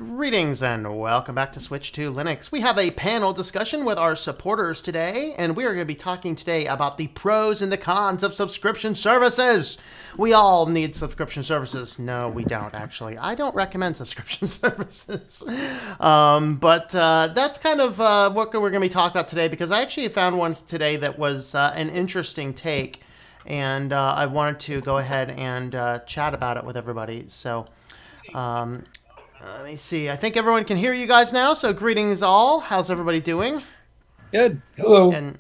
Greetings and welcome back to SwitchedtoLinux. We have a panel discussion with our supporters today, and we are going to be talking today about the pros and the cons of subscription services. We all need subscription services. No, we don't, actually. I don't recommend subscription services. But that's kind of what we're going to be talking about today, because I actually found one today that was an interesting take, and I wanted to go ahead and chat about it with everybody. So let me see. I think everyone can hear you guys now, so greetings all. How's everybody doing? Good. Hello. And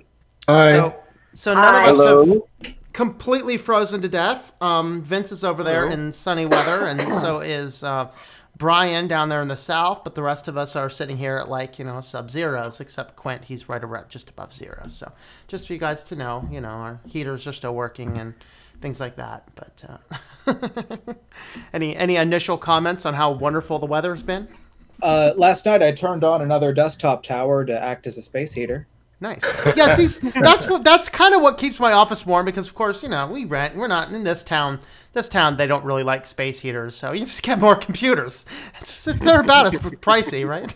Hi. So none of us Hello. have completely frozen to death. Vince is over there in sunny weather, and so is Brian down there in the south, but the rest of us are sitting here at, like, you know, sub-zeros, except Quint. He's right around just above zero. So just for you guys to know, you know, our heaters are still working and things like that. But any initial comments on how wonderful the weather's been? Last night I turned on another desktop tower to act as a space heater. Nice. Yeah, see, that's kind of what keeps my office warm, because of course, you know, we rent. We're not in this town. This town, they don't really like space heaters, so you just get more computers. They're about as pricey, right?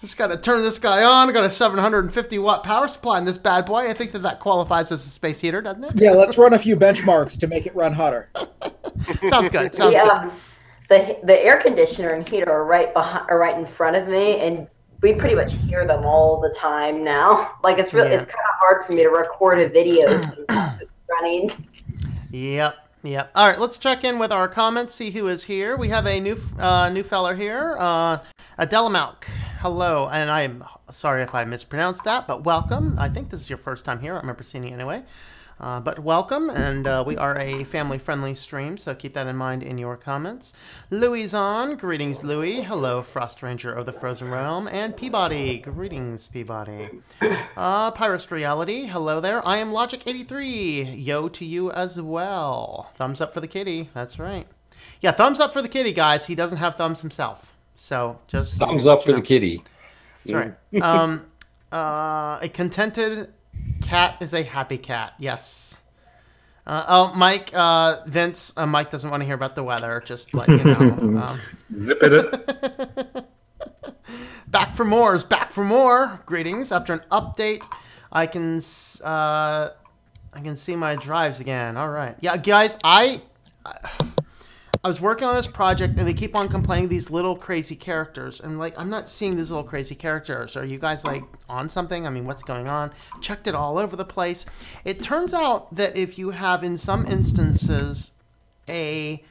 Just got to turn this guy on. I got a 750 watt power supply in this bad boy. I think that qualifies as a space heater, doesn't it? Yeah, let's run a few benchmarks to make it run hotter. Sounds good. Sounds good. The air conditioner and heater are right in front of me, and we pretty much hear them all the time now. Like, it's really, it's kind of hard for me to record a video sometimes it's running. Yep. Yep. All right, let's check in with our comments, see who is here. We have a new feller here, Adelamalk. Hello, and I'm sorry if I mispronounced that, but welcome. I think this is your first time here. I remember seeing you anyway. But welcome, and we are a family-friendly stream, so keep that in mind in your comments. Louis is on. Greetings, Louis. Hello, Frost Ranger of the Frozen Realm. And Peabody. Greetings, Peabody. Pyrus Reality. Hello there. I am Logic83. Yo to you as well. Thumbs up for the kitty. That's right. Yeah, thumbs up for the kitty, guys. He doesn't have thumbs himself. So just... Thumbs up for the kitty. That's right. A contented... cat is a happy cat. Yes. Oh, Mike, Vince, Mike doesn't want to hear about the weather. Just let you know. Zip it. Back for more is back for more. Greetings. After an update, I can see my drives again. All right. Yeah, guys, I was working on this project, and they keep on complaining these little crazy characters. And, like, I'm not seeing these little crazy characters. Are you guys, like, on something? I mean, what's going on? Checked it all over the place. It turns out that if you have, in some instances, a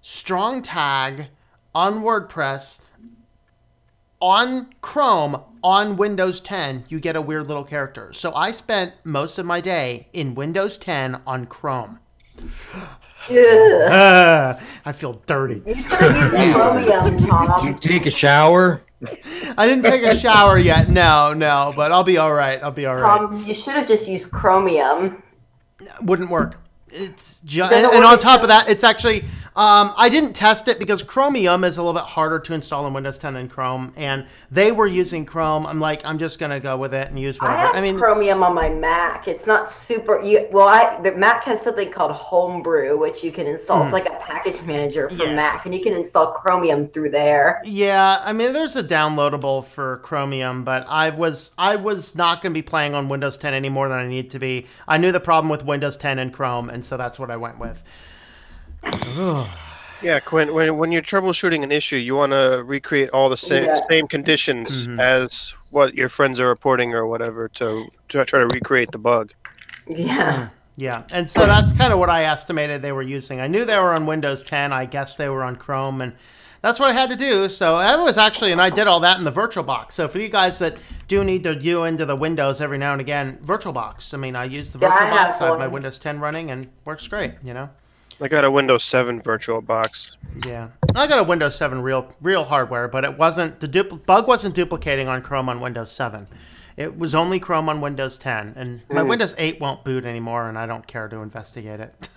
strong tag on WordPress, on Chrome, on Windows 10, you get a weird little character. So I spent most of my day in Windows 10 on Chrome. I feel dirty. You could have used Chromium, Tom. Did you take a shower? I didn't take a shower yet. No, but I'll be all right. I'll be all right. Tom, you should have just used Chromium. Wouldn't work. It's just, and on top of that, it's actually, I didn't test it because Chromium is a little bit harder to install in Windows 10 than Chrome, and they were using Chrome. I'm like, I'm just gonna go with it and use whatever. I have Chromium on my Mac. It's not super. The Mac has something called Homebrew, which you can install. It's like a package manager for Mac, and you can install Chromium through there. Yeah, I mean, there's a downloadable for Chromium, but I was not gonna be playing on Windows 10 any more than I need to be. I knew the problem with Windows 10 and Chrome, and so that's what I went with. Yeah, Quinn, when you're troubleshooting an issue, you want to recreate all the same conditions as what your friends are reporting or whatever to try to recreate the bug. Yeah. Yeah, and so that's kind of what I estimated they were using. I knew they were on Windows 10. I guess they were on Chrome, and that's what I had to do. So that was actually, and I did all that in the VirtualBox. So for you guys that do need to view into the Windows every now and again, VirtualBox. I mean, I use the VirtualBox. I have my Windows 10 running, and works great, you know. I got a Windows 7 VirtualBox. Yeah, I got a Windows 7 real hardware, but it wasn't, the bug wasn't duplicating on Chrome on Windows 7. It was only Chrome on Windows 10, and my Windows 8 won't boot anymore, and I don't care to investigate it.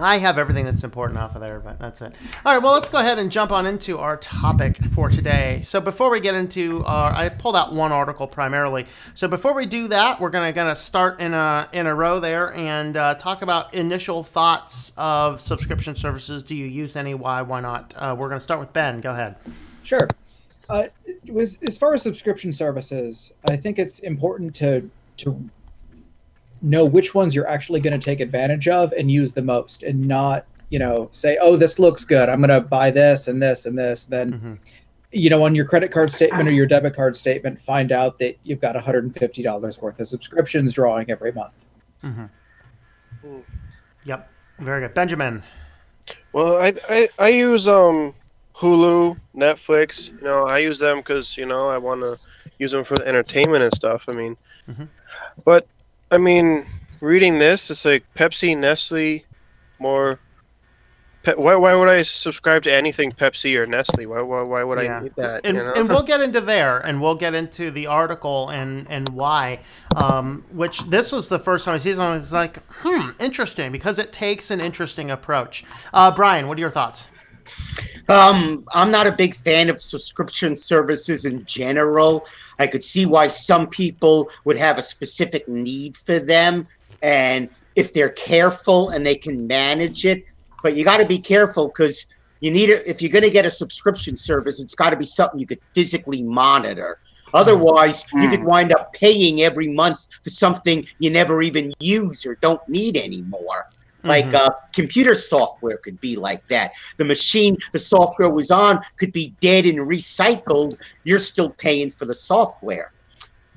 I have everything that's important off of there, but that's it. All right, well, let's go ahead and jump on into our topic for today. So before we get into I pulled out one article primarily. So before we do that, we're gonna start in a row there and talk about initial thoughts of subscription services. Do you use any? Why not? We're gonna start with Ben. Go ahead. Sure. As far as subscription services, I think it's important to know which ones you're actually going to take advantage of and use the most, and not, say, oh, this looks good, I'm going to buy this and this and this. Then, on your credit card statement or your debit card statement, find out that you've got $150 worth of subscriptions drawing every month. Yep. Very good. Benjamin. Well, I use Hulu, Netflix. I use them because I want to use them for the entertainment and stuff. I mean, but I mean, reading this, it's like Pepsi, Nestle, more. Why would I subscribe to anything Pepsi or Nestle? Why would I need that? And we'll get into there, and we'll get into the article and why. Which this was the first time I see something. It's like, interesting, because it takes an interesting approach. Brian, what are your thoughts? I'm not a big fan of subscription services in general. I could see why some people would have a specific need for them, and if they're careful and they can manage it. But you got to be careful, because you need it. If you're going to get a subscription service, it's got to be something you could physically monitor. Otherwise, you could wind up paying every month for something you never even use or don't need anymore. Like computer software could be like that. The machine the software was on could be dead and recycled. You're still paying for the software.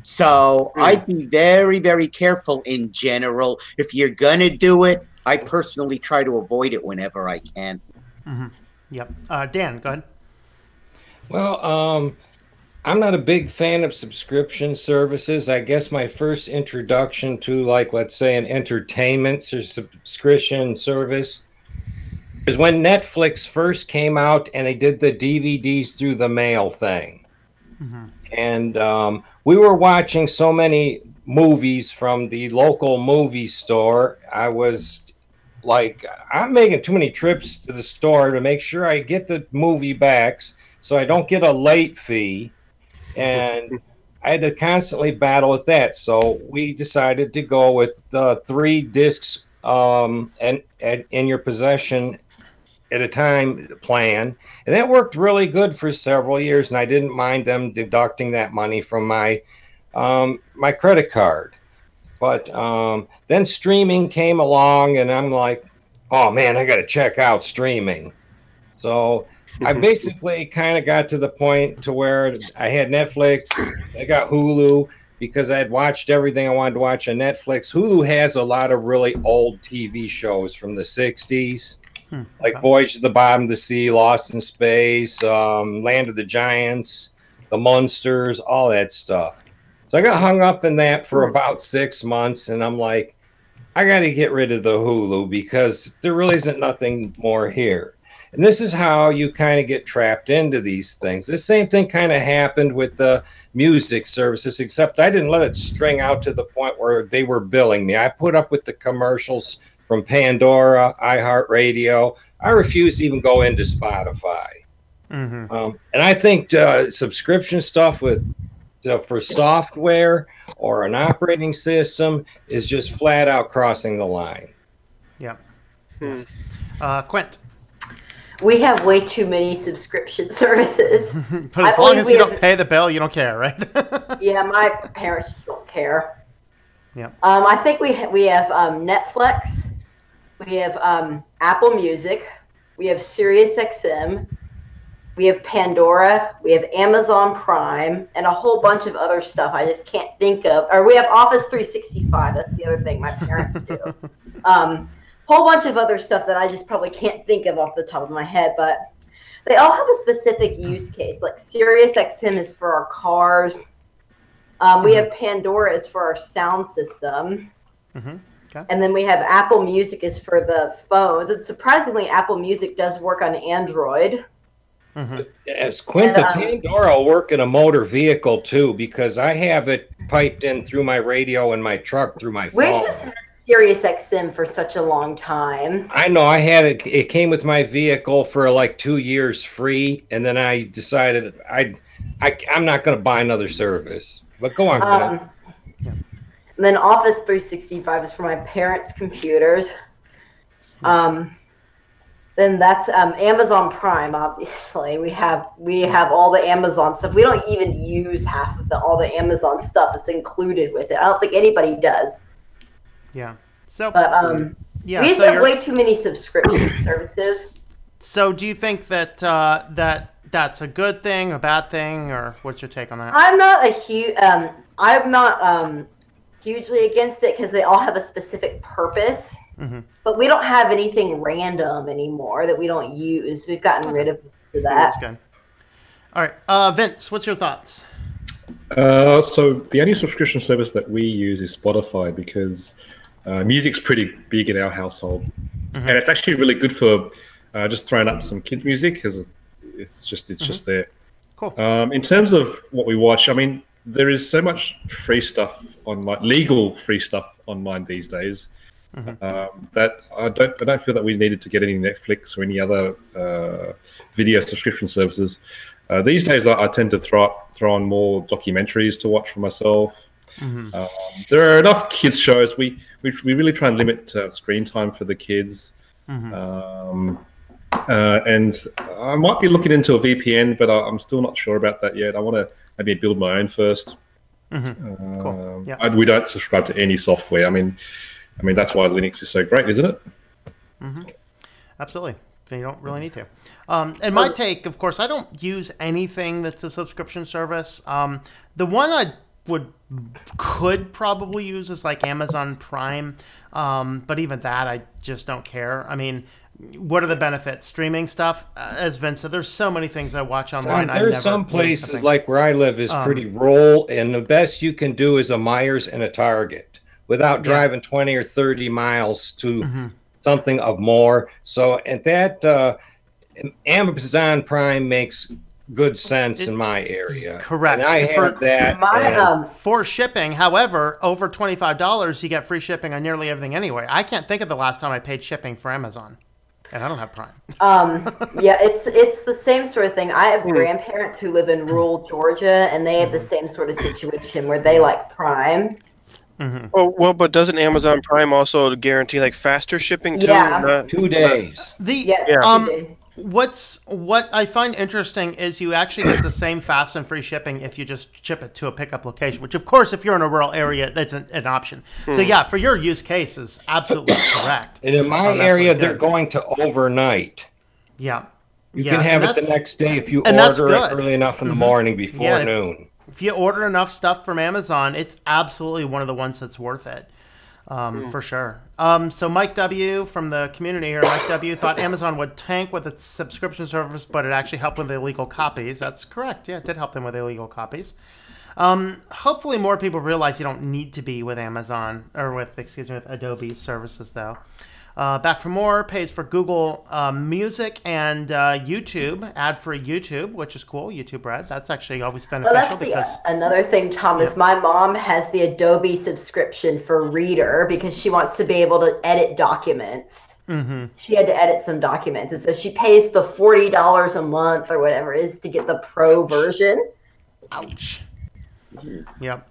So I'd be very, very careful in general. If you're going to do it, I personally try to avoid it whenever I can. Yep. Dan, go ahead. Well, I'm not a big fan of subscription services. I guess my first introduction to, like, let's say an entertainment or subscription service is when Netflix first came out and they did the DVDs through the mail thing. And we were watching so many movies from the local movie store. I was like, I'm making too many trips to the store to make sure I get the movie backs so I don't get a late fee. And I had to constantly battle with that. So we decided to go with 3 discs and in your possession at a time plan. And that worked really good for several years. And I didn't mind them deducting that money from my my credit card. But then streaming came along, and I'm like, oh, man, I got to check out streaming. So I basically kind of got to the point to where I had Netflix, I got Hulu, because I had watched everything I wanted to watch on Netflix. Hulu has a lot of really old TV shows from the 60s, like Voyage to the Bottom of the Sea, Lost in Space, Land of the Giants, The Munsters, all that stuff. So I got hung up in that for about 6 months, and I'm like, I got to get rid of the Hulu because there really isn't nothing more here. And this is how you kind of get trapped into these things. The same thing kind of happened with the music services, except I didn't let it string out to the point where they were billing me. I put up with the commercials from Pandora, iHeartRadio. I refused to even go into Spotify. And I think subscription stuff for software or an operating system is just flat out crossing the line. Yep. Quint. We have way too many subscription services. But as long as you don't pay the bill, you don't care, right? Yeah, my parents just don't care. Yeah. I think we have Netflix, we have Apple Music, we have SiriusXM, we have Pandora, we have Amazon Prime, and a whole bunch of other stuff I just can't think of. Or we have Office 365. That's the other thing my parents do. Whole bunch of other stuff that I just probably can't think of off the top of my head, but they all have a specific use case. Like SiriusXM is for our cars. We have Pandora is for our sound system. Okay. And then we have Apple Music is for the phones. And surprisingly, Apple Music does work on Android. As Quint, the Pandora will work in a motor vehicle too, because I have it piped in through my radio in my truck through my phone. We just had Sirius XM for such a long time. I know. I had it. It came with my vehicle for like 2 years free, and then I decided I'm not going to buy another service. But go on. And then Office 365 is for my parents' computers. Then that's Amazon Prime. Obviously, we have all the Amazon stuff. We don't even use half of all the Amazon stuff that's included with it. I don't think anybody does. Yeah. So, but yeah, we just have way too many subscription services. So, do you think that that's a good thing, a bad thing, or what's your take on that? I'm not hugely against it because they all have a specific purpose. But we don't have anything random anymore that we don't use. We've gotten rid of that. That's good. All right, Vince, what's your thoughts? So the only subscription service that we use is Spotify because music's pretty big in our household, and it's actually really good for just throwing up some kid music because it's just there. Cool. In terms of what we watch, I mean, there is so much free stuff online, legal free stuff online these days. That I don't feel that we needed to get any Netflix or any other video subscription services. These days, I tend to throw on more documentaries to watch for myself. There are enough kids shows. We really try and limit screen time for the kids. And I might be looking into a VPN, but I'm still not sure about that yet. I want to maybe build my own first. Cool. Yeah. We don't subscribe to any software. I mean, that's why Linux is so great, isn't it? Absolutely. You don't really need to. And my take, of course, I don't use anything that's a subscription service. The one I could probably use is like Amazon Prime. But even that, I just don't care. I mean, what are the benefits? Streaming stuff, as Vince said, there's so many things I watch online. There's some places like where I live is pretty rural, and the best you can do is a Myers and a Target without driving 20 or 30 miles to something of more. So at that, Amazon Prime makes good sense in my area. Correct. And I have that. For shipping, however, over $25, you get free shipping on nearly everything anyway. I can't think of the last time I paid shipping for Amazon. And I don't have Prime. Yeah, it's the same sort of thing. I have grandparents who live in rural Georgia, and they have the same sort of situation where they like Prime. Well, but doesn't Amazon Prime also guarantee like faster shipping too? Yeah. 2 days. What I find interesting is you actually get the same fast and free shipping if you just ship it to a pickup location, which of course, if you're in a rural area, that's an option. So yeah, for your use case is absolutely correct. And in my area, they're going to overnight. Yeah. You can have it the next day if you order it early enough in the morning before noon. If you order enough stuff from Amazon, it's absolutely one of the ones that's worth it. For sure. So Mike W. from the community here, Mike W. thought Amazon would tank with its subscription service, but it actually helped with illegal copies. That's correct. Yeah, it did help them with illegal copies. Hopefully more people realize you don't need to be with Amazon, or with Adobe services, though. Back for More pays for Google Music and YouTube, ad-free YouTube, which is cool. YouTube Red. That's actually always beneficial. That's another thing, Thomas. My mom has the Adobe subscription for Reader because she wants to be able to edit documents. She had to edit some documents, and so she pays the $40 a month or whatever it is to get the pro version. Ouch. Yep.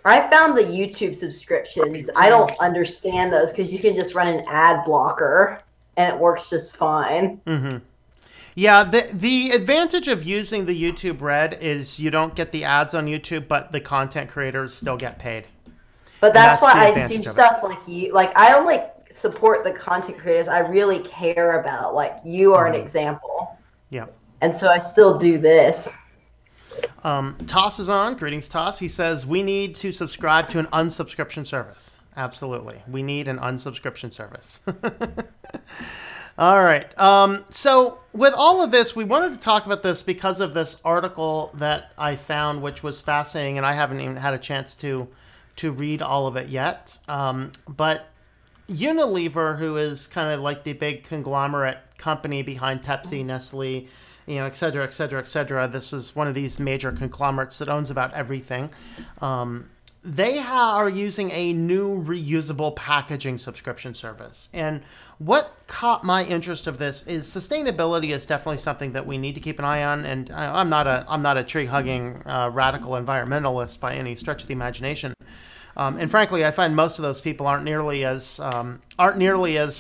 I found the YouTube subscriptions. I don't understand those because you can just run an ad blocker and it works just fine. Yeah, the advantage of using the YouTube Red is you don't get the ads on YouTube, but the content creators still get paid. But that's why I do stuff like you. Like, I only support the content creators I really care about. Like, you are an example. Yeah. And so I still do this. Toss is on. Greetings, Toss. He says, we need to subscribe to an unsubscription service. Absolutely. We need an unsubscription service. All right. So with all of this, we wanted to talk about this because of this article that I found, which was fascinating, and I haven't even had a chance to read all of it yet. But Unilever, who is kind of like the big conglomerate company behind Pepsi, Nestle, et cetera, et cetera, et cetera. This is one of these major conglomerates that owns about everything. they are using a new reusable packaging subscription service. And what caught my interest of this is sustainability is definitely something that we need to keep an eye on. And I'm not a tree hugging radical environmentalist by any stretch of the imagination. And frankly, I find most of those people aren't nearly as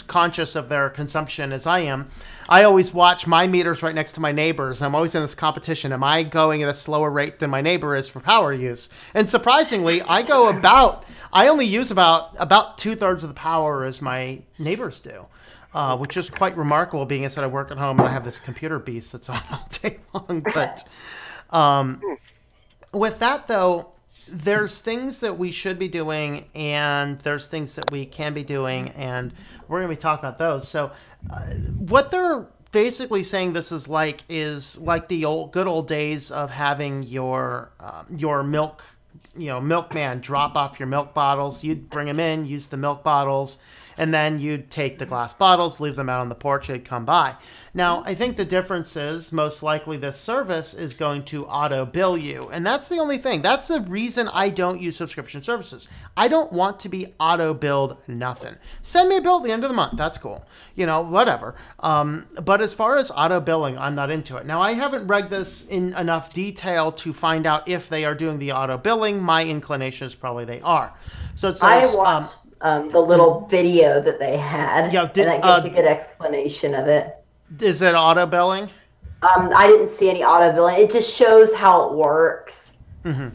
conscious of their consumption as I am. I always watch my meters right next to my neighbor's. I'm always in this competition. Am I going at a slower rate than my neighbor is for power use? And surprisingly, I only use about 2/3 of the power as my neighbors do, which is quite remarkable, being as that I work at home and I have this computer beast that's on all day long. But with that, though, there's things that we should be doing and there's things that we can be doing, and we're going to be talking about those. So what they're basically saying this is like the good old days of having your milkman drop off your milk bottles. You'd bring them in, use the milk bottles, and then you'd take the glass bottles, leave them out on the porch, they'd come by. Now, I think the difference is most likely this service is going to auto bill you. And that's the only thing. That's the reason I don't use subscription services. I don't want to be auto billed nothing. Send me a bill at the end of the month. That's cool. Whatever. But as far as auto billing, I'm not into it. Now, I haven't read this in enough detail to find out if they are doing the auto billing. My inclination is probably they are. So it says, I watched the little video that they had, and that gives a good explanation of it. Is it auto billing? I didn't see any auto billing. It just shows how it works. Mm-hmm.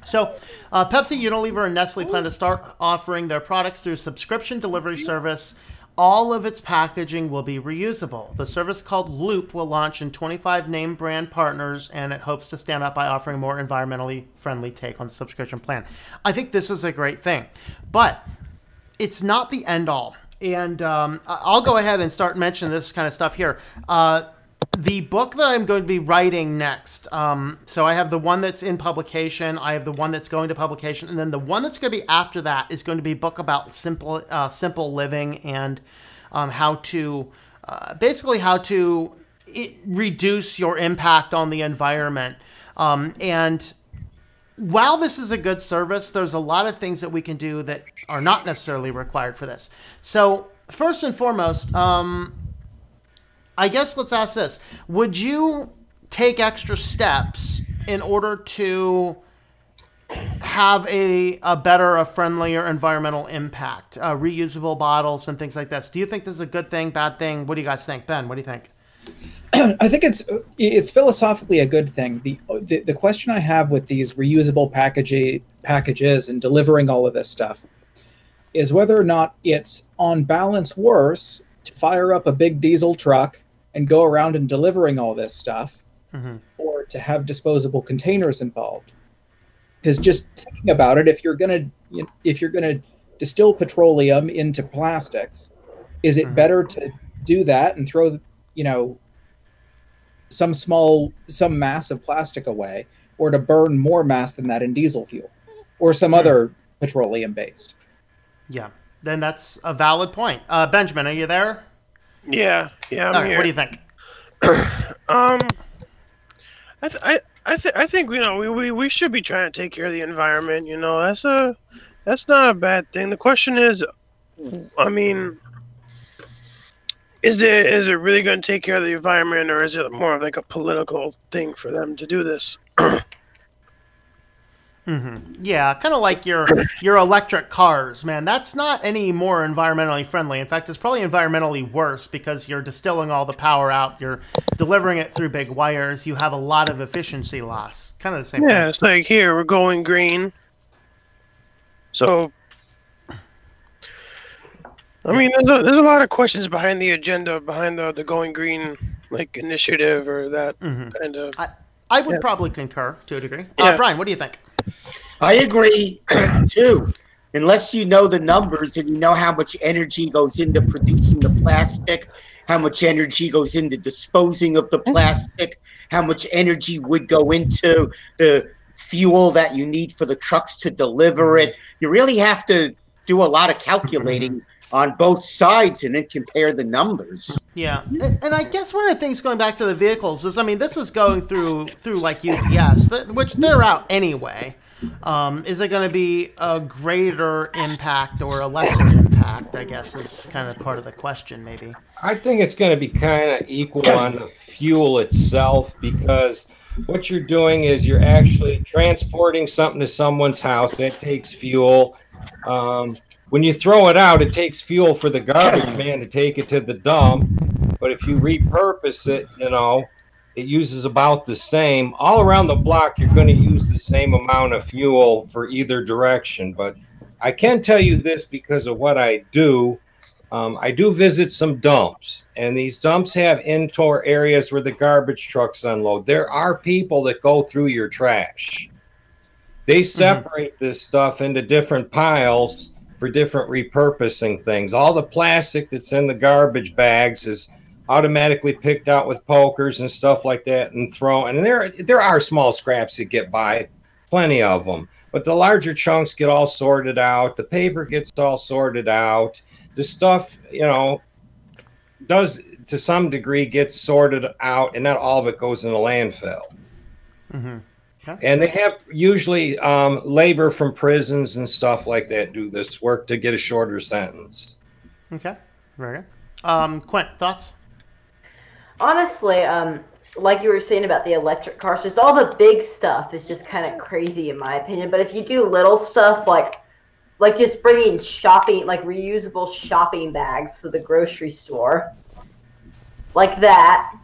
So Pepsi, Unilever, and Nestle plan to start offering their products through subscription delivery service. All of its packaging will be reusable. The service, called Loop, will launch in 25 name brand partners, and it hopes to stand out by offering a more environmentally friendly take on the subscription plan. I think this is a great thing, but it's not the end all. And I'll go ahead and start mentioning this kind of stuff here. The book that I'm going to be writing next, so I have the one that's in publication, I have the one that's going to publication, and then the one that's going to be after that is going to be a book about simple living and how to reduce your impact on the environment. And while this is a good service, there's a lot of things that we can do that are not necessarily required for this. So first and foremost, I guess let's ask this. Would you take extra steps in order to have a better, a friendlier environmental impact? Reusable bottles and things like this. Do you think this is a good thing, bad thing? What do you guys think? Ben, what do you think? I think it's philosophically a good thing. The question I have with these reusable packages and delivering all of this stuff is whether or not it's on balance worse to fire up a big diesel truck and go around and delivering all this stuff, or to have disposable containers involved. Because just thinking about it, if you're gonna distill petroleum into plastics, is it better to do that and throw some mass of plastic away, or to burn more mass than that in diesel fuel or some other petroleum based? Yeah, then that's a valid point. Benjamin, are you there? Yeah, I'm here. What do you think? I think we should be trying to take care of the environment. That's not a bad thing. The question is, I mean, is it really going to take care of the environment, or is it more of like a political thing for them to do this? Yeah, kind of like your electric cars, man. That's not any more environmentally friendly. In fact, it's probably environmentally worse because you're distilling all the power out. You're delivering it through big wires. You have a lot of efficiency loss. Kind of the same thing. Yeah, it's like, here, we're going green. So, I mean, there's a lot of questions behind the agenda, behind the going green initiative, or that kind of. I would probably concur to a degree. Yeah. Brian, what do you think? I agree, too. Unless you know the numbers and you know how much energy goes into producing the plastic, how much energy goes into disposing of the plastic, how much energy would go into the fuel that you need for the trucks to deliver it. You really have to do a lot of calculating on both sides and then compare the numbers. Yeah, and I guess one of the things going back to the vehicles is, I mean, this is going through like UPS, which they're out anyway. Is it going to be a greater impact or a lesser impact, I guess, is kind of part of the question, maybe. I think it's going to be kind of equal on the fuel itself, because what you're doing is you're actually transporting something to someone's house. That takes fuel. When you throw it out, it takes fuel for the garbage man to take it to the dump. But if you repurpose it, it uses about the same. All around the block, you're going to use the same amount of fuel for either direction. But I can tell you this because of what I do. I do visit some dumps, and these dumps have indoor areas where the garbage trucks unload. There are people that go through your trash. They separate this stuff into different piles for different repurposing things. All the plastic that's in the garbage bags is automatically picked out with pokers and stuff like that and thrown. And there are small scraps that get by, plenty of them. But the larger chunks get all sorted out. The paper gets all sorted out. The stuff, does to some degree get sorted out, and not all of it goes in the landfill. Okay. And they have usually labor from prisons and stuff like that do this work to get a shorter sentence. Okay, very good. Quint, thoughts? Honestly, like you were saying about the electric cars, just all the big stuff is just kind of crazy in my opinion. But if you do little stuff like just bringing shopping, like reusable shopping bags to the grocery store, like that,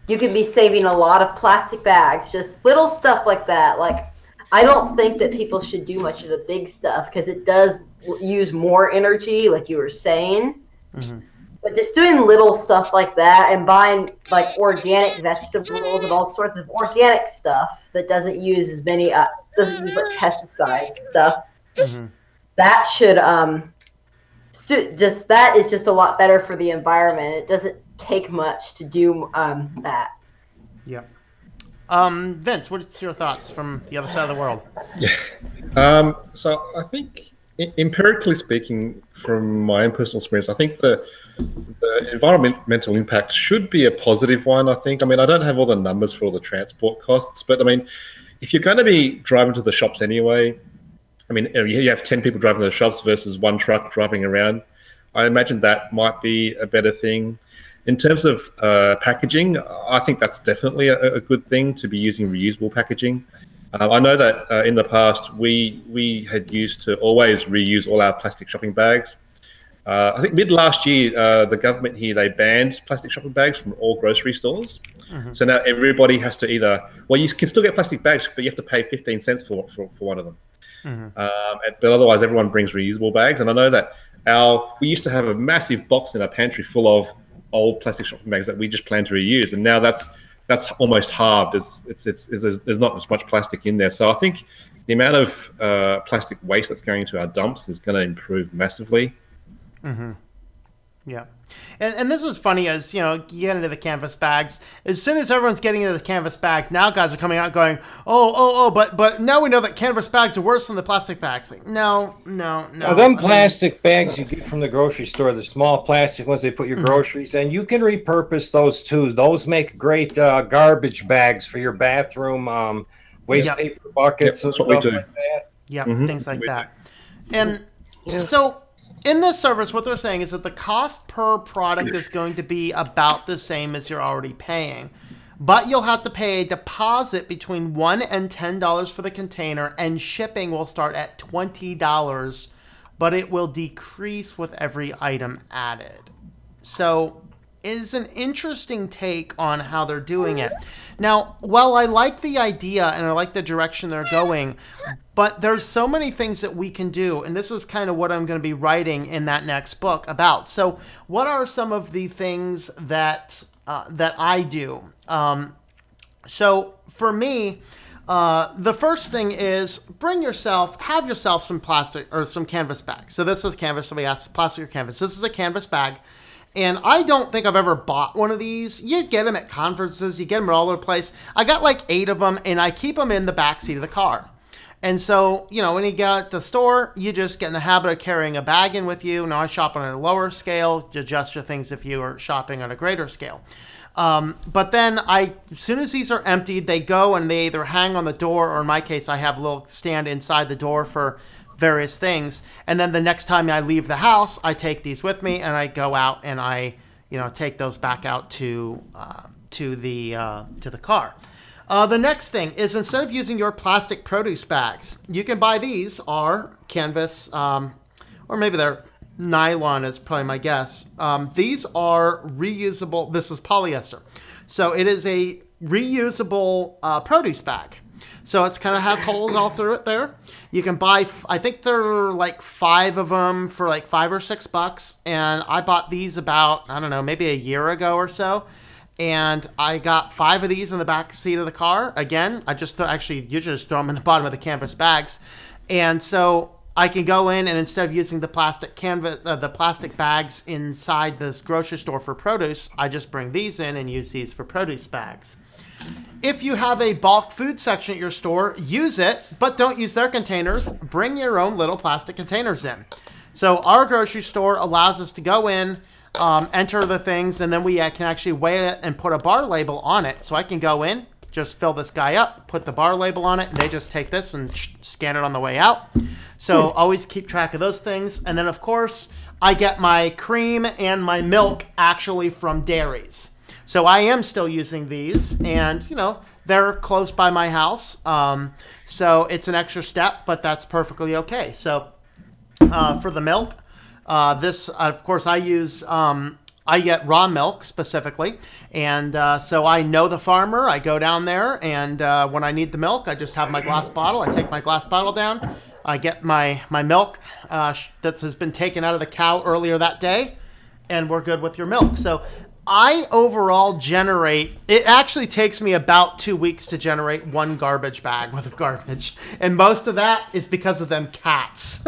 you can be saving a lot of plastic bags. Just little stuff like that. Like, I don't think that people should do much of the big stuff because it does use more energy, like you were saying. But just doing little stuff like that and buying like organic vegetables and all sorts of organic stuff that doesn't use as many, doesn't use like pesticide stuff. That should that is just a lot better for the environment. It doesn't take much to do that. Yeah. Vince, what's your thoughts from the other side of the world? Yeah. So I think, empirically speaking, from my own personal experience, I think the environmental impact should be a positive one. I mean, I don't have all the numbers for all the transport costs, but I mean, if you're going to be driving to the shops anyway, I mean, you have 10 people driving to the shops versus one truck driving around. I imagine that might be a better thing. In terms of packaging, I think that's definitely a good thing to be using reusable packaging. I know that in the past, we had used to always reuse all our plastic shopping bags. I think mid last year, the government here, they banned plastic shopping bags from all grocery stores. So now everybody has to either, well, you can still get plastic bags, but you have to pay 15 cents for one of them. But otherwise, everyone brings reusable bags. And I know that we used to have a massive box in our pantry full of old plastic shopping bags that we just plan to reuse. And now that's almost halved. There's not as much plastic in there. So I think the amount of plastic waste that's going into our dumps is going to improve massively. Yeah. And this was funny as, you get into the canvas bags. As soon as everyone's getting into the canvas bags, now guys are coming out going, but now we know that canvas bags are worse than the plastic bags. Like, no. Well, them plastic bags you get from the grocery store, the small plastic ones they put your groceries in, you can repurpose those too. Those make great garbage bags for your bathroom, waste paper buckets. That's what we do. Like that. Yeah, things like that. And so in this service, what they're saying is that the cost per product is going to be about the same as you're already paying. But you'll have to pay a deposit between $1 and $10 for the container, and shipping will start at $20, but it will decrease with every item added. So is an interesting take on how they're doing it. Now, while I like the idea and I like the direction they're going, but there's so many things that we can do, and this is kind of what I'm going to be writing in that next book about. So what are some of the things that I do? So for me, the first thing is have yourself some plastic or some canvas bags. So this is canvas. Somebody asked, plastic or canvas. This is a canvas bag. And I don't think I've ever bought one of these. You get them at conferences. You get them all over the place. I got like 8 of them, and I keep them in the back seat of the car. And so, you know, when you get at the store, you just get in the habit of carrying a bag in with you. Now I shop on a lower scale, adjust your things if you are shopping on a greater scale. But then as soon as these are emptied, they go and they either hang on the door, or in my case, I have a little stand inside the door for various things. And then the next time I leave the house, I take these with me and I go out and I, you know, take those back out to the car. The next thing is, instead of using your plastic produce bags, you can buy these, are canvas, or maybe they're nylon is probably my guess. These are reusable. This is polyester. So it is a reusable produce bag. So it's kind of has holes all through it there. You can buy, I think there are like 5 of them for like $5 or $6. And I bought these about, I don't know, maybe a year ago or so. And I got 5 of these in the back seat of the car. Again, I just usually just throw them in the bottom of the canvas bags. And so I can go in and instead of using the plastic plastic bags inside this grocery store for produce, I just bring these in and use these for produce bags. If you have a bulk food section at your store, use it, but don't use their containers. Bring your own little plastic containers in. So our grocery store allows us to go in, enter the things, and then we can actually weigh it and put a bar label on it. So I can go in, just fill this guy up, put the bar label on it, and they just take this and scan it on the way out. So always keep track of those things. And then, of course, I get my cream and my milk actually from dairies. So I am still using these, and, you know, they're close by my house. So it's an extra step, but that's perfectly okay. So for the milk, this, of course, I use, I get raw milk specifically. And so I know the farmer. I go down there, and when I need the milk, I just have my glass bottle. I take my glass bottle down. I get my milk that has been taken out of the cow earlier that day, and we're good with your milk. So I overall generate, it actually takes me about 2 weeks to generate 1 garbage bag worth of garbage. And most of that is because of them cats,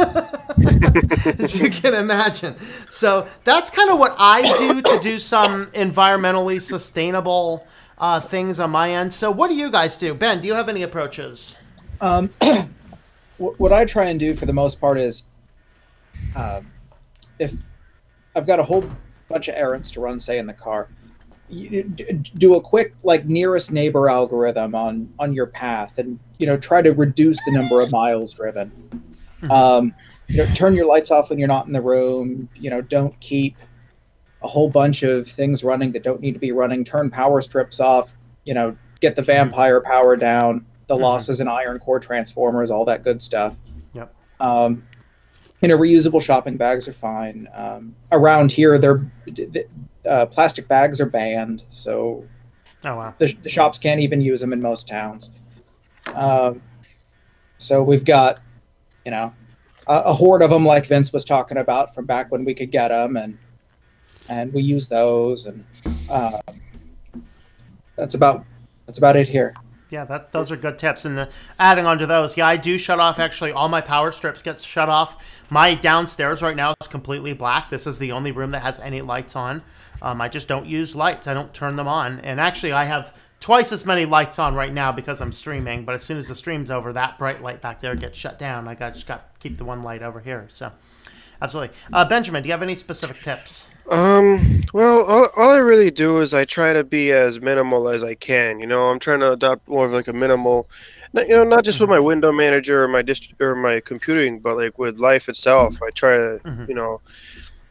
as you can imagine. So that's kind of what I do to do some environmentally sustainable things on my end. So what do you guys do? Ben, do you have any approaches? What I try and do for the most part is, if I've got a whole bunch of errands to run, say in the car, you do a quick like nearest neighbor algorithm on your path, and try to reduce the number of miles driven. Turn your lights off when you're not in the room. Don't keep a whole bunch of things running that don't need to be running. Turn power strips off. Get the vampire power down, the losses in iron core transformers, all that good stuff. Yep. Reusable shopping bags are fine. Around here, plastic bags are banned, so oh, wow. the shops can't even use them in most towns. So we've got, a horde of them, like Vince was talking about, from back when we could get them, and we use those, and that's about it here. Yeah, those are good tips. And adding on to those, I do shut off, actually, all my power strips get shut off. My downstairs right now is completely black. This is the only room that has any lights on. I just don't use lights. I don't turn them on. And actually, I have twice as many lights on right now because I'm streaming. But as soon as the stream's over, that bright light back there gets shut down. I just got to keep the one light over here. So, absolutely. Benjamin, do you have any specific tips? Well, all I really do is I try to be as minimal as I can. I'm trying to adopt more of like a minimal, not just with my window manager or my computing, but like with life itself. I try to,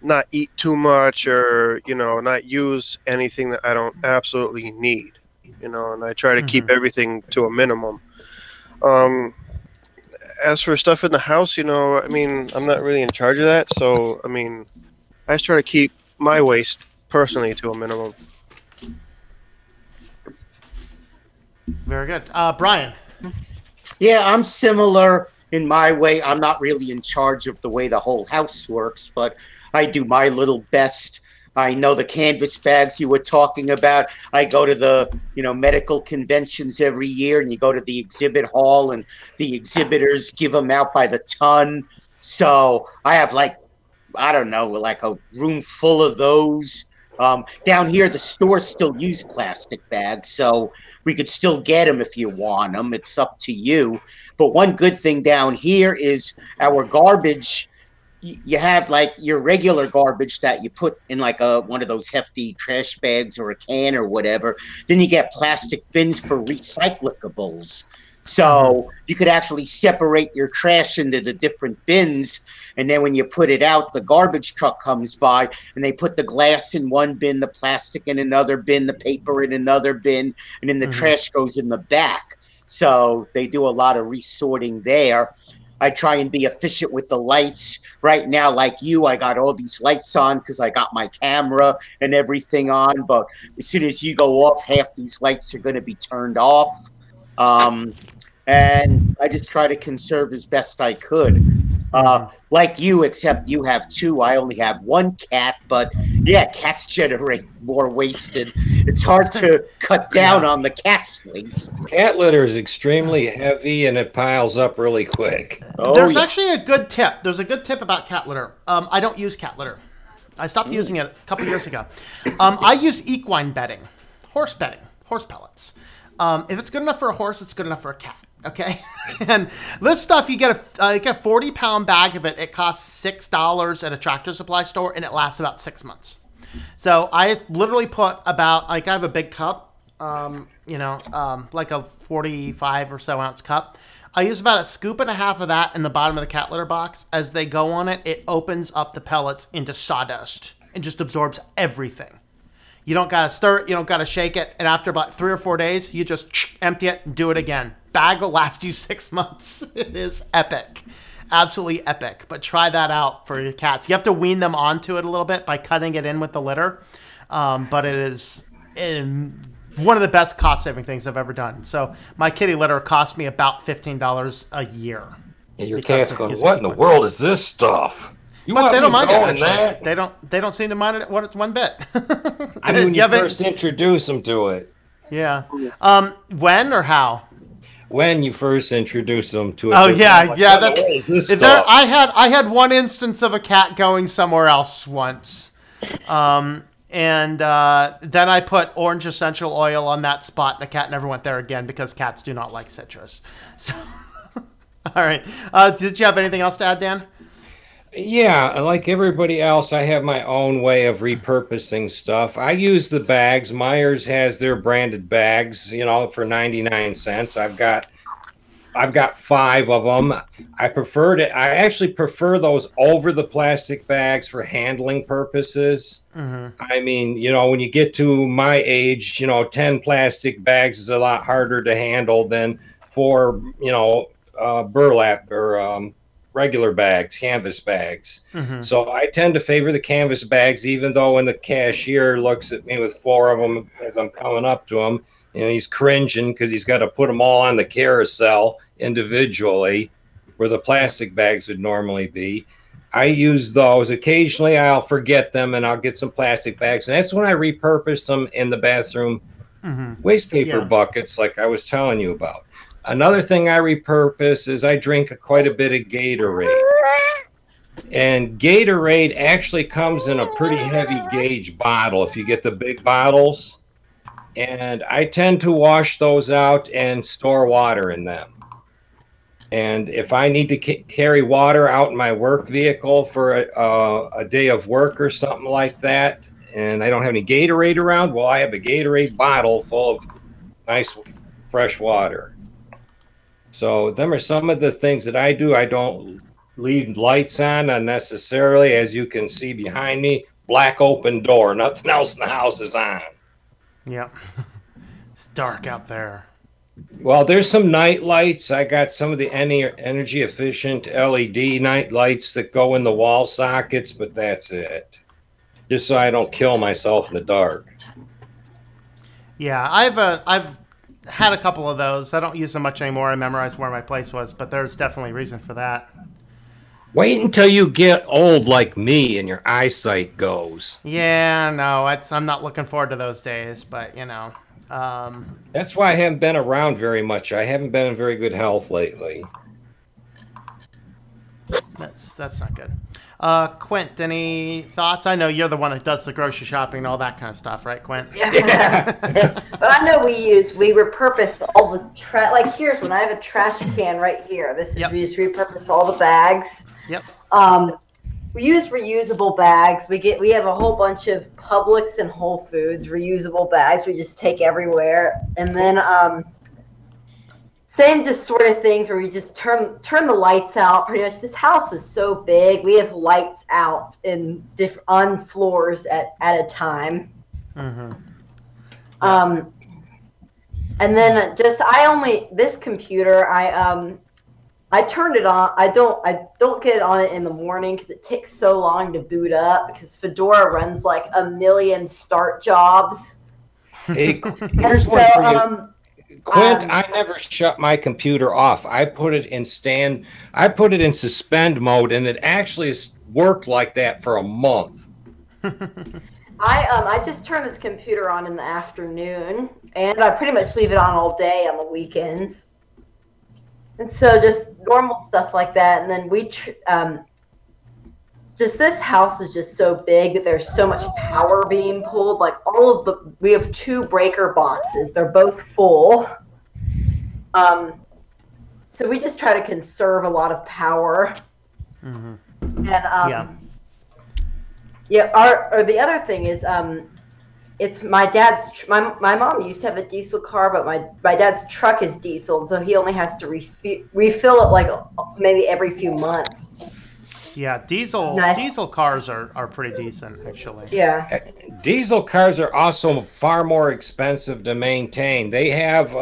not eat too much, or not use anything that I don't absolutely need. And I try to keep everything to a minimum. As for stuff in the house, I'm not really in charge of that. So, I just try to keep my waste personally to a minimum. Very good. Brian. Yeah, I'm similar in my way. I'm not really in charge of the way the whole house works, but I do my little best. I know the canvas bags you were talking about. I go to the, medical conventions every year, and you go to the exhibit hall, and the exhibitors give them out by the ton. So I have like a room full of those. Down here, the stores still use plastic bags, so we could still get them if you want them. It's up to you. But one good thing down here is our garbage. You have like your regular garbage that you put in like one of those hefty trash bags or a can or whatever. Then you get plastic bins for recyclables. So you could actually separate your trash into the different bins. And then when you put it out, the garbage truck comes by and they put the glass in one bin, the plastic in another bin, the paper in another bin, and then the trash goes in the back. So they do a lot of resorting there. I try and be efficient with the lights. Right now, like you, I got all these lights on because I got my camera and everything on. But as soon as you go off, half these lights are going to be turned off. And I just try to conserve as best I could. Like you, except you have two. I only have one cat, but yeah, cats generate more wasted. It's hard to cut down on the cat's waste. Cat litter is extremely heavy and it piles up really quick. There's actually a good tip. There's a good tip about cat litter. I don't use cat litter. I stopped using it a couple years ago. I use equine bedding, horse pellets. If it's good enough for a horse, it's good enough for a cat. Okay, and this stuff you get a 40-pound bag of it. It costs $6 at a Tractor Supply store, and it lasts about 6 months. So I literally put about I have a big cup, like a 45 or so ounce cup. I use about a scoop and a half of that in the bottom of the cat litter box. As they go on it, it opens up the pellets into sawdust and just absorbs everything. You don't gotta stir it, you don't gotta shake it, and after about 3 or 4 days, you just empty it and do it again. Bag will last you 6 months. It is epic. Absolutely epic. But try that out for your cats. You have to wean them onto it a little bit by cutting it in with the litter. But it is one of the best cost-saving things I've ever done. So my kitty litter cost me about $15 a year. And your cat's going, what in the world is this stuff? But they don't mind it. That? They don't seem to mind it one bit. I mean, when you first introduce them to it. Yeah. When or how? When you first introduced them to it. Oh yeah. That's I had one instance of a cat going somewhere else once, and then I put orange essential oil on that spot, and the cat never went there again because cats do not like citrus. So, all right. Did you have anything else to add, Dan? Yeah, like everybody else, I have my own way of repurposing stuff. I use the bags. Myers has their branded bags, for 99 cents. I've got 5 of them. I actually prefer those over the plastic bags for handling purposes. I mean, when you get to my age, 10 plastic bags is a lot harder to handle than 4, burlap or regular bags, canvas bags. So I tend to favor the canvas bags, even though when the cashier looks at me with 4 of them as I'm coming up to him, he's cringing because he's got to put them all on the carousel individually, where the plastic bags would normally be. I use those. Occasionally I'll forget them and I'll get some plastic bags, and that's when I repurpose them in the bathroom waste paper buckets like I was telling you about. Another thing I repurpose is I drink quite a bit of Gatorade. And Gatorade actually comes in a pretty heavy gauge bottle if you get the big bottles. And I tend to wash those out and store water in them. And if I need to carry water out in my work vehicle for a day of work or something like that, and I don't have any Gatorade around, well, I have a Gatorade bottle full of nice fresh water. So them are some of the things that I do. I don't leave lights on unnecessarily. As you can see behind me, black open door. Nothing else in the house is on. Yeah. It's dark out there. Well, there's some night lights. I got some of the energy efficient LED night lights that go in the wall sockets, but that's it. Just so I don't kill myself in the dark. Yeah, I've had a couple of those. I don't use them much anymore. I memorized where my place was, but there's definitely a reason for that. Wait until you get old like me and your eyesight goes. Yeah, no, I'm not looking forward to those days, but that's why I haven't been around very much. I haven't been in very good health lately. That's not good. Quint, any thoughts? I know you're the one that does the grocery shopping and all that kind of stuff, right, Quint? Yeah. But I know we repurpose all the like here's when I have a trash can right here. This is we just repurpose all the bags. Yep. We use reusable bags. We have a whole bunch of Publix and Whole Foods reusable bags. We just take everywhere, and then same just sort of things where we just turn the lights out. Pretty much, this house is so big. We have lights out on floors at a time. Mm-hmm. And then this computer I turned it on. I don't get it on it in the morning because it takes so long to boot up because Fedora runs like a million start jobs. Hey, here's one for you. Quint, I never shut my computer off. I put it in suspend mode, and it actually has worked like that for a month. I just turn this computer on in the afternoon, and I pretty much leave it on all day on the weekends. And so just normal stuff like that, and then just this house is just so big that there's so much power being pulled. Like we have 2 breaker boxes. They're both full. So we just try to conserve a lot of power. Mm-hmm. And the other thing is it's my dad's my mom used to have a diesel car, but my dad's truck is diesel, and so he only has to refill it like maybe every few months. Yeah, diesel cars are pretty decent, actually. Yeah. Diesel cars are also far more expensive to maintain. They have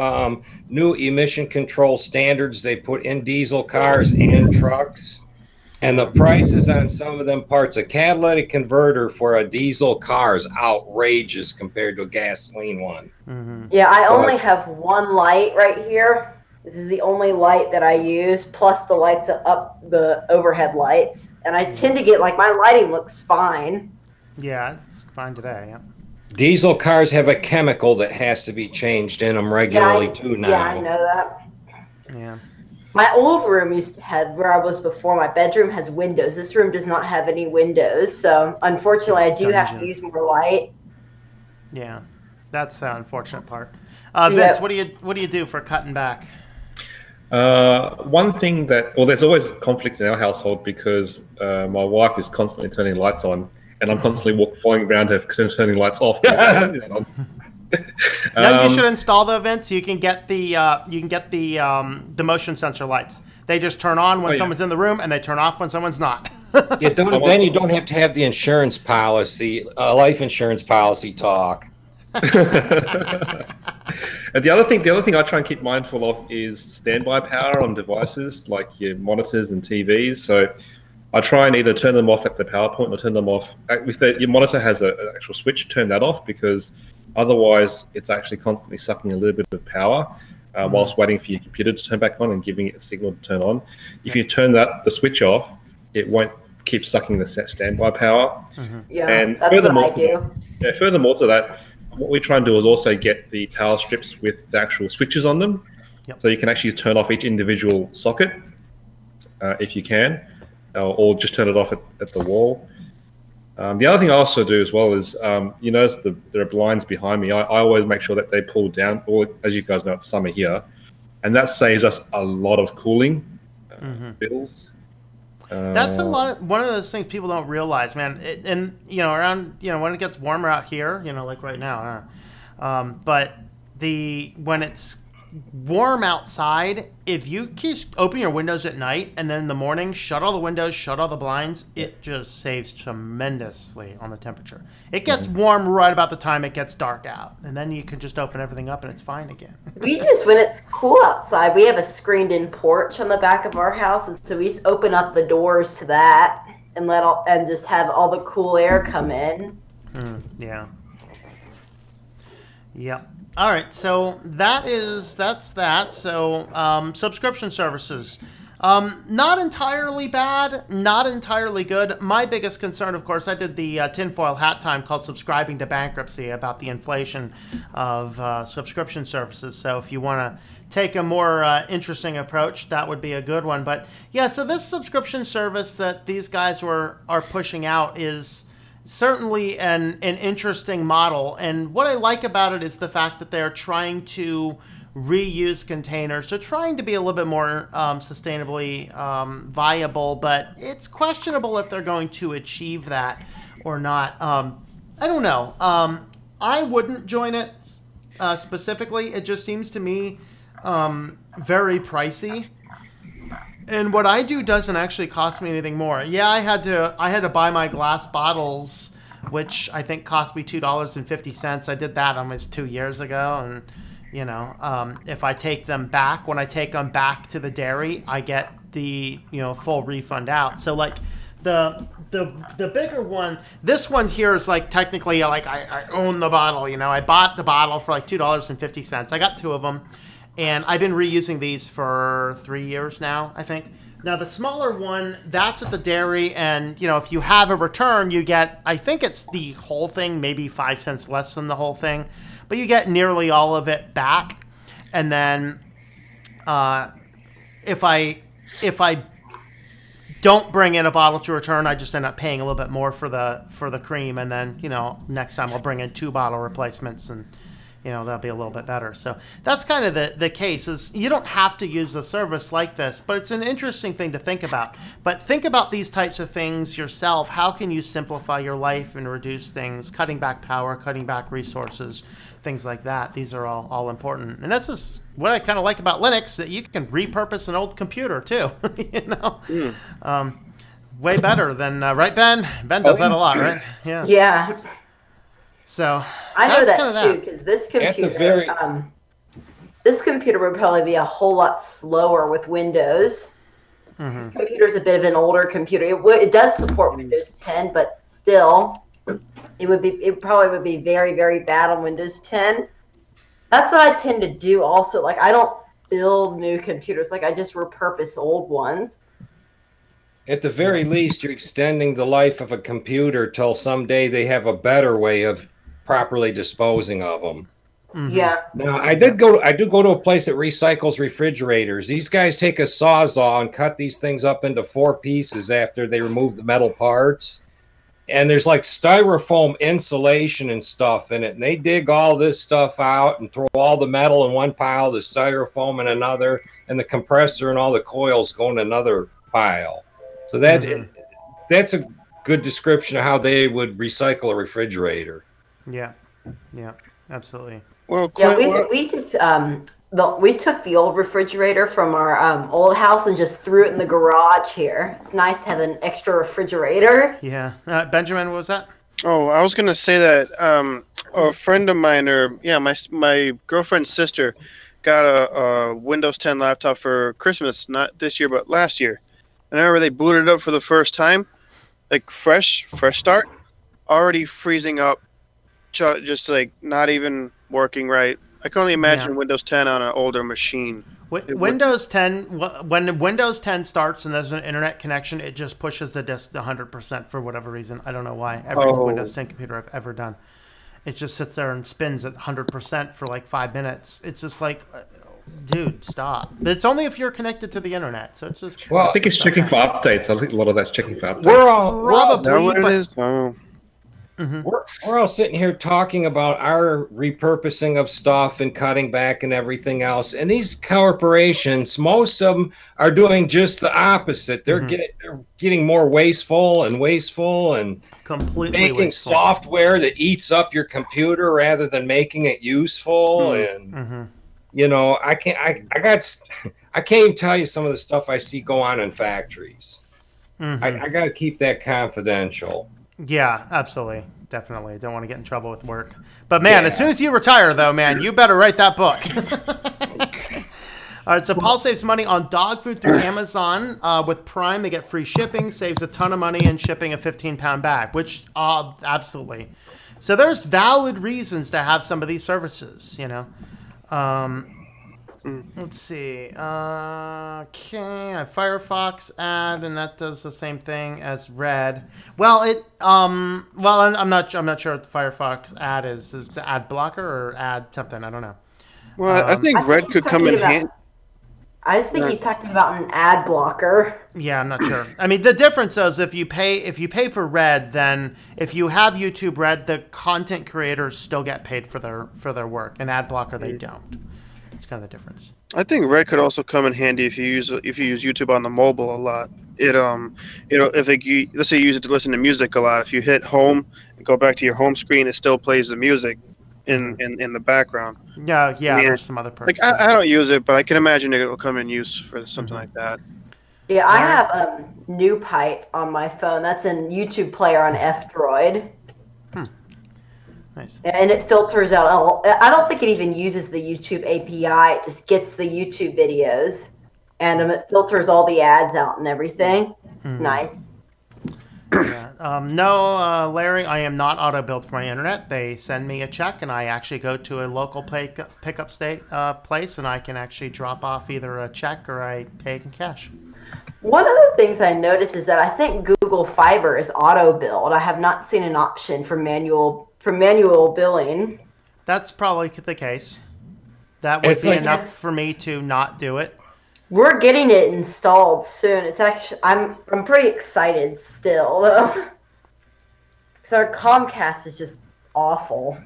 new emission control standards they put in diesel cars and trucks. And the prices on some of them parts, a catalytic converter for a diesel car is outrageous compared to a gasoline one. Mm-hmm. Yeah, I only have one light right here. This is the only light that I use, plus the lights up the overhead lights. And I tend to get, like, my lighting looks fine. Yeah, it's fine today, yeah. Diesel cars have a chemical that has to be changed in them regularly, too, now. Yeah, I know that. Yeah. My old room used to have, where I was before, my bedroom has windows. This room does not have any windows, so unfortunately I do have to use more light. Yeah, that's the unfortunate part. Vince, what do you do for cutting back? One thing there's always conflict in our household because my wife is constantly turning lights on, and I'm constantly following around her turning lights off. No, you should install the events. You can get the motion sensor lights. They just turn on when someone's in the room, and they turn off when someone's not. You don't have to have the insurance policy, life insurance policy talk. And the other thing I try and keep mindful of is standby power on devices like your monitors and TVs. So I try and either turn them off at the power point or turn them off. If your monitor has an actual switch, turn that off, because otherwise it's actually constantly sucking a little bit of power whilst waiting for your computer to turn back on and giving it a signal to turn on. If you turn the switch off, it won't keep sucking the standby power. Mm-hmm. Yeah, and that's what I do. Furthermore to that, what we try and do is also get the power strips with the actual switches on them. Yep. So you can actually turn off each individual socket if you can, or just turn it off at the wall. The other thing I also do as well is, you notice there are blinds behind me. I always make sure that they pull down, or as you guys know, it's summer here, and that saves us a lot of cooling bills. That's one of those things people don't realize, man. And around when it gets warmer out here, like right now, but when it's warm outside, if you just open your windows at night and then in the morning shut all the windows, shut all the blinds, it just saves tremendously on the temperature. It gets warm right about the time it gets dark out, and then you can just open everything up and it's fine again. When it's cool outside, we have a screened-in porch on the back of our house, and so we just open up the doors to that and just have all the cool air come in. Yeah. Yep. All right, so that's that. So subscription services. Not entirely bad, not entirely good. My biggest concern, of course, I did the tinfoil hat time called Subscribing to Bankruptcy about the inflation of subscription services. So if you want to take a more interesting approach, that would be a good one. But yeah, so this subscription service that these guys are pushing out is certainly an interesting model. And what I like about it is the fact that they're trying to reuse containers, so trying to be a little bit more sustainably viable, but it's questionable if they're going to achieve that or not. I don't know. I wouldn't join it specifically. It just seems to me very pricey. And what I do doesn't actually cost me anything more. Yeah, I had to buy my glass bottles, which I think cost me $2.50. I did that almost 2 years ago, and you know, if I take them back, when I take them back to the dairy, I get the full refund out. So like the bigger one, this one here is like technically like I own the bottle. I bought the bottle for like $2.50. I got 2 of them. And I've been reusing these for 3 years now, I think. Now, the smaller one, that's at the dairy. And, if you have a return, you get, I think it's the whole thing, maybe 5 cents less than the whole thing. But you get nearly all of it back. And then if I don't bring in a bottle to return, I just end up paying a little bit more for the cream. And then, next time I'll bring in 2 bottle replacements, and that'll be a little bit better. So that's kind of the case. Is you don't have to use a service like this, but it's an interesting thing to think about. But think about these types of things yourself. How can you simplify your life and reduce things, cutting back power, cutting back resources, things like that. These are all important. And this is what I kind of like about Linux, that you can repurpose an old computer too, way better than, right, Ben? Ben does that a lot, right? Yeah. Yeah. So I know that too, because this computer would probably be a whole lot slower with Windows. Mm-hmm. This computer is a bit of an older computer. It does support Windows 10, but still, it probably would be very, very bad on Windows 10. That's what I tend to do. Also, like I don't build new computers. Like I just repurpose old ones. At the very least, you're extending the life of a computer till someday they have a better way of properly disposing of them. Mm-hmm. Yeah. Now, I do go to a place that recycles refrigerators. These guys take a Sawzall and cut these things up into 4 pieces after they remove the metal parts. And there's like styrofoam insulation and stuff in it. And they dig all this stuff out and throw all the metal in one pile, the styrofoam in another, and the compressor and all the coils go in another pile. So that's a good description of how they would recycle a refrigerator. Yeah, absolutely. Well, we just we took the old refrigerator from our old house and just threw it in the garage here. It's nice to have an extra refrigerator. Yeah, Benjamin, what was that? Oh, I was gonna say that a friend of mine, my girlfriend's sister, got a Windows 10 laptop for Christmas, not this year but last year. And I remember they booted it up for the first time, like fresh start, already freezing up, just like not even working right. I can only imagine Windows 10 on an older machine. Windows 10, when Windows 10 starts and there's an internet connection, it just pushes the disk to 100% for whatever reason. I don't know why. Every Windows 10 computer I've ever done, it just sits there and spins at 100% for like 5 minutes. It's just like, dude, stop. But it's only if you're connected to the internet, so it's just. Well, I think it's checking for updates. I think a lot of that's checking for updates. We're all probably what it is. Oh. Mm-hmm. We're all sitting here talking about our repurposing of stuff and cutting back and everything else. And these corporations, most of them are doing just the opposite. They're getting more wasteful and completely making wasteful software that eats up your computer rather than making it useful. And I can't even tell you some of the stuff I see go on in factories. I got to keep that confidential. Yeah, absolutely. Definitely. Don't want to get in trouble with work. But, man, as soon as you retire, though, man, you better write that book. All right, so Paul saves money on dog food through Amazon. With Prime, they get free shipping, saves a ton of money in shipping a 15-pound bag, which, absolutely. So there's valid reasons to have some of these services, Let's see. Okay, a Firefox ad, and that does the same thing as Red. Well, I'm not sure what the Firefox ad is. It's an ad blocker or ad something. I don't know. Well, I think Red could come in handy. I just think he's talking about an ad blocker. Yeah, I'm not sure. I mean, the difference is if you pay for Red, then if you have YouTube Red, the content creators still get paid for their work. An ad blocker, they don't. It's kind of the difference. I think Red could also come in handy if you use YouTube on the mobile a lot. Let's say you use it to listen to music a lot. If you hit home and go back to your home screen, it still plays the music in the background. Yeah. I mean, there's some other perks. Like I don't use it, but I can imagine it will come in use for something like that. Yeah, I have New Pipe on my phone. That's a YouTube player on F-Droid. Nice. And it filters out all. I don't think it even uses the YouTube API. It just gets the YouTube videos, and it filters all the ads out and everything. Nice. Yeah. No, Larry, I am not auto-billed for my internet. They send me a check, and I actually go to a local pickup place, and I can actually drop off either a check or I pay in cash. One of the things I noticed is that I think Google Fiber is auto-billed. I have not seen an option for manual billing. That's probably the case. That would be enough for me to not do it. We're getting it installed soon. It's actually I'm pretty excited still though, because our Comcast is just awful.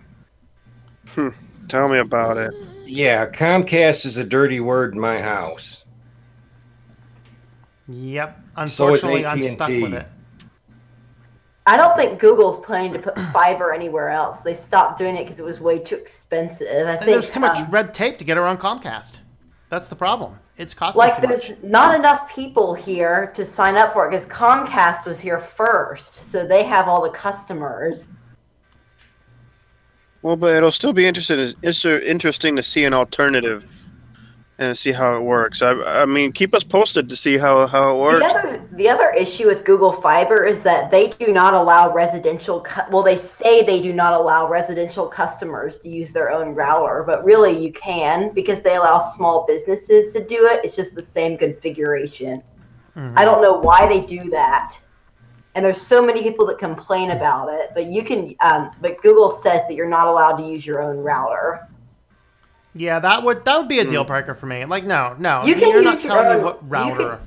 Tell me about it. Yeah, Comcast is a dirty word in my house. Yep. Unfortunately, so I'm stuck with it. I don't think Google's planning to put fiber anywhere else. They stopped doing it because it was way too expensive. I think there's too much red tape to get around Comcast. That's the problem. It's costing too much. There's not enough people here to sign up for it because Comcast was here first, so they have all the customers. Well, but it'll still be interesting to see an alternative and see how it works. I mean, keep us posted to see how it works. The other issue with Google Fiber is that they do not allow residential. They say they do not allow residential customers to use their own router, but really you can because they allow small businesses to do it. It's just the same configuration. I don't know why they do that. And there's so many people that complain about it, but you can. But Google says that you're not allowed to use your own router. Yeah, that would be a deal breaker for me. Like, no, you're not telling me what router.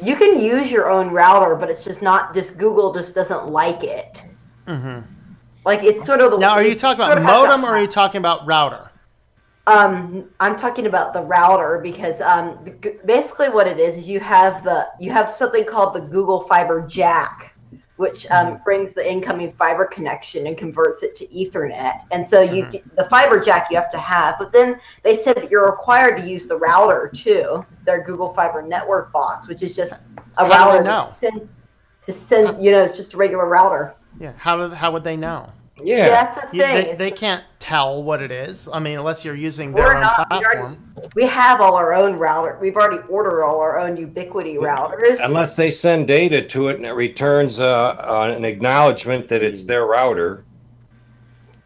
You can use your own router, but it's just not. Just Google just doesn't like it. Like it's sort of the. Now, are you talking about modem or are you talking about router? I'm talking about the router because basically what it is you have something called the Google Fiber Jack, which brings the incoming fiber connection and converts it to Ethernet. And so you get the fiber jack you have to have, but then they said that you're required to use the router too, their Google Fiber network box, which is just a router to send, it's just a regular router. Yeah, how would they know? Yeah, that's the thing. They can't tell what it is. I mean, unless you're using their own platform. We have all our own router. We've already ordered all our own Ubiquity routers. Unless they send data to it and it returns an acknowledgement that it's their router.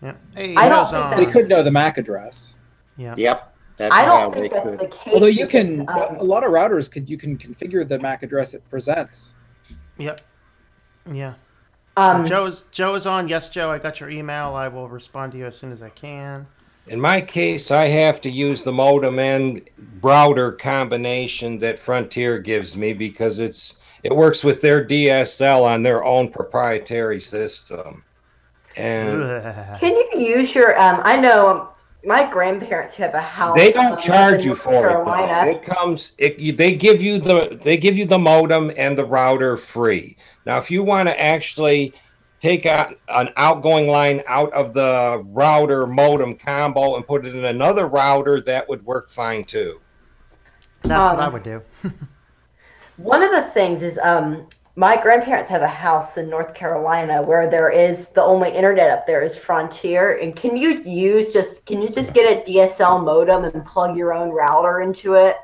Yeah. Hey, I don't think they could know the MAC address. Yeah. Yep. I don't think that's the case. Although you can, a lot of routers you can configure the MAC address it presents. Yep. Yeah. Joe is on. Yes, Joe, I got your email. I will respond to you as soon as I can. In my case, I have to use the modem and router combination that Frontier gives me because it works with their DSL on their own proprietary system. And can you use your? I know my grandparents have a house. They don't charge you for it. Though. It comes. They give you the modem and the router free. Now, if you want to actually take an outgoing line out of the router modem combo and put it in another router, that would work fine too. That's what I would do. One of the things is my grandparents have a house in North Carolina where the only internet up there is Frontier. And can you just get a DSL modem and plug your own router into it?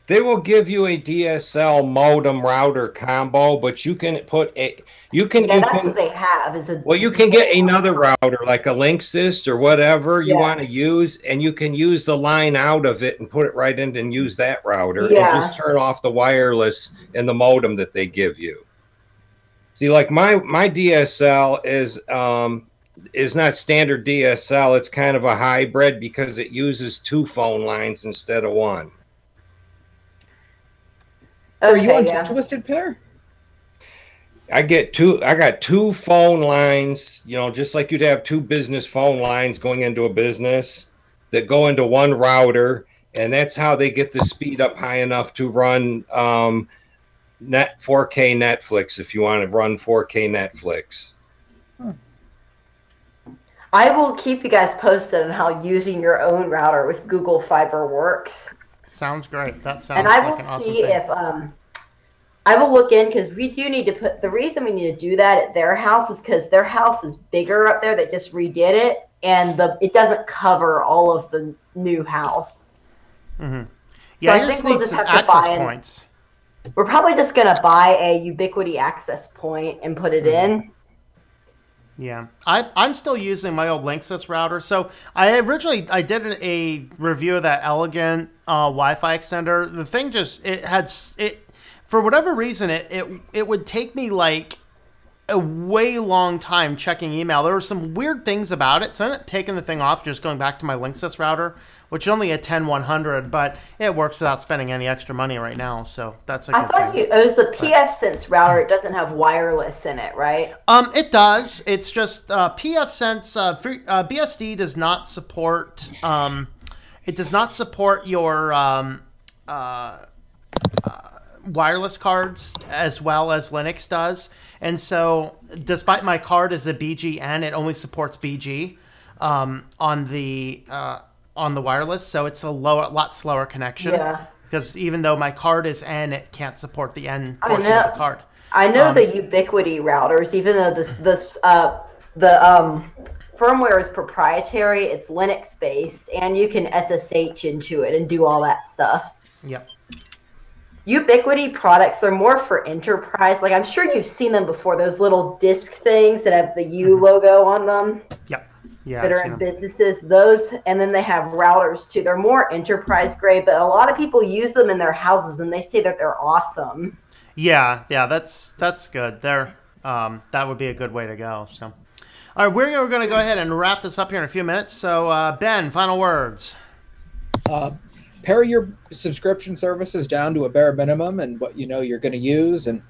They will give you a DSL modem router combo, but you can put a That's what they have. You can get another router like a Linksys or whatever you want to use, and you can use the line out of it and put it right in and use that router, and just turn off the wireless and the modem that they give you. See, like my DSL is not standard DSL. It's kind of a hybrid because it uses 2 phone lines instead of 1. Are you on Twisted Pair? I got 2 phone lines, you know, just like you'd have 2 business phone lines going into a business that go into 1 router, and that's how they get the speed up high enough to run 4K Netflix if you want to run 4K Netflix. I will keep you guys posted on how using your own router with Google Fiber works. Sounds great. That sounds and I like will an awesome see thing. if I will look in, because we do need to put, the reason we need to do that at their house is because their house is bigger up there. They just redid it, and it doesn't cover all of the new house. Mm-hmm. So Yeah, I think we'll just have to buy points. We're probably just gonna buy a Ubiquiti access point and put it in. Yeah, I'm still using my old Linksys router. So I did a review of that Elegant Wi-Fi extender. The thing for whatever reason it would take me like a way long time checking email. There were some weird things about it, so I ended up taking the thing off, just going back to my Linksys router, which is only a 10100, but it works without spending any extra money right now. So that's a good thing. It was the pfSense router. It doesn't have wireless in it, right? It does. It's just pfSense. BSD does not support. It does not support your wireless cards as well as Linux does, and so despite my card is a BGN, it only supports BG on the wireless, so it's a lot slower connection. Yeah. Because even though my card is N, it can't support the N portion of the card. I know the Ubiquiti routers, even though the firmware is proprietary, it's Linux based, and you can SSH into it and do all that stuff. Yep. Ubiquiti products are more for enterprise. Like, I'm sure you've seen them before, those little disc things that have the U logo on them. Yep. Yeah, that are in businesses. Those, and then they have routers too. They're more enterprise grade, but a lot of people use them in their houses, and they say that they're awesome. Yeah, that's good. That would be a good way to go. So, all right, we're going to go ahead and wrap this up here in a few minutes. So, Ben, final words. Pare your subscription services down to a bare minimum and what you know you're going to use, and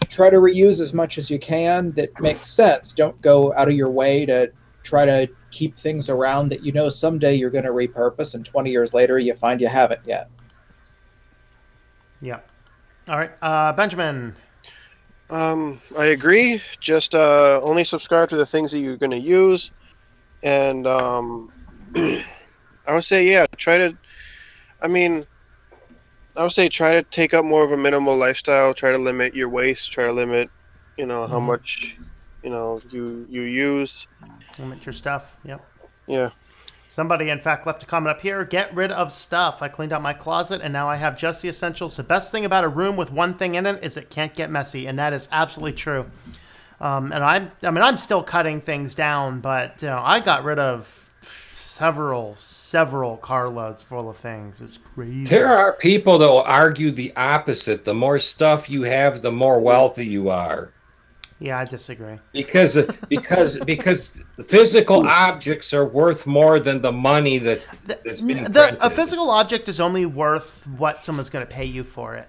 try to reuse as much as you can that makes sense. Don't go out of your way to try to keep things around that you know someday you're going to repurpose, and 20 years later you find you haven't yet. Yeah. All right, Benjamin. I agree. Just only subscribe to the things that you're going to use, and I would say, yeah, I would say try to take up more of a minimal lifestyle. Try to limit your waste. Try to limit, how much, you use. Limit your stuff. Yep. Yeah. Somebody, in fact, left a comment up here. Get rid of stuff. I cleaned out my closet, and now I have just the essentials. The best thing about a room with one thing in it is it can't get messy, and that is absolutely true. And I'm still cutting things down, but I got rid of several carloads full of things. It's crazy. There are people that will argue the opposite. The more stuff you have, the more wealthy you are. Yeah, I disagree. Because physical objects are worth more than the money that's being printed. A physical object is only worth what someone's going to pay you for it.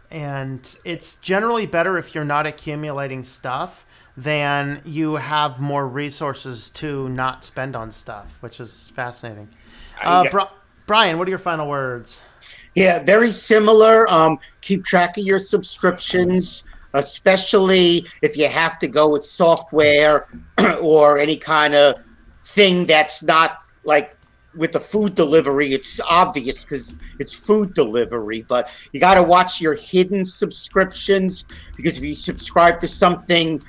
And it's generally better if you're not accumulating stuff than you have more resources to not spend on stuff, which is fascinating. Brian, what are your final words? Yeah, very similar. Keep track of your subscriptions, especially if you have to go with software or any kind of thing that's not like with the food delivery. It's obvious because it's food delivery, but you got to watch your hidden subscriptions, because if you subscribe to something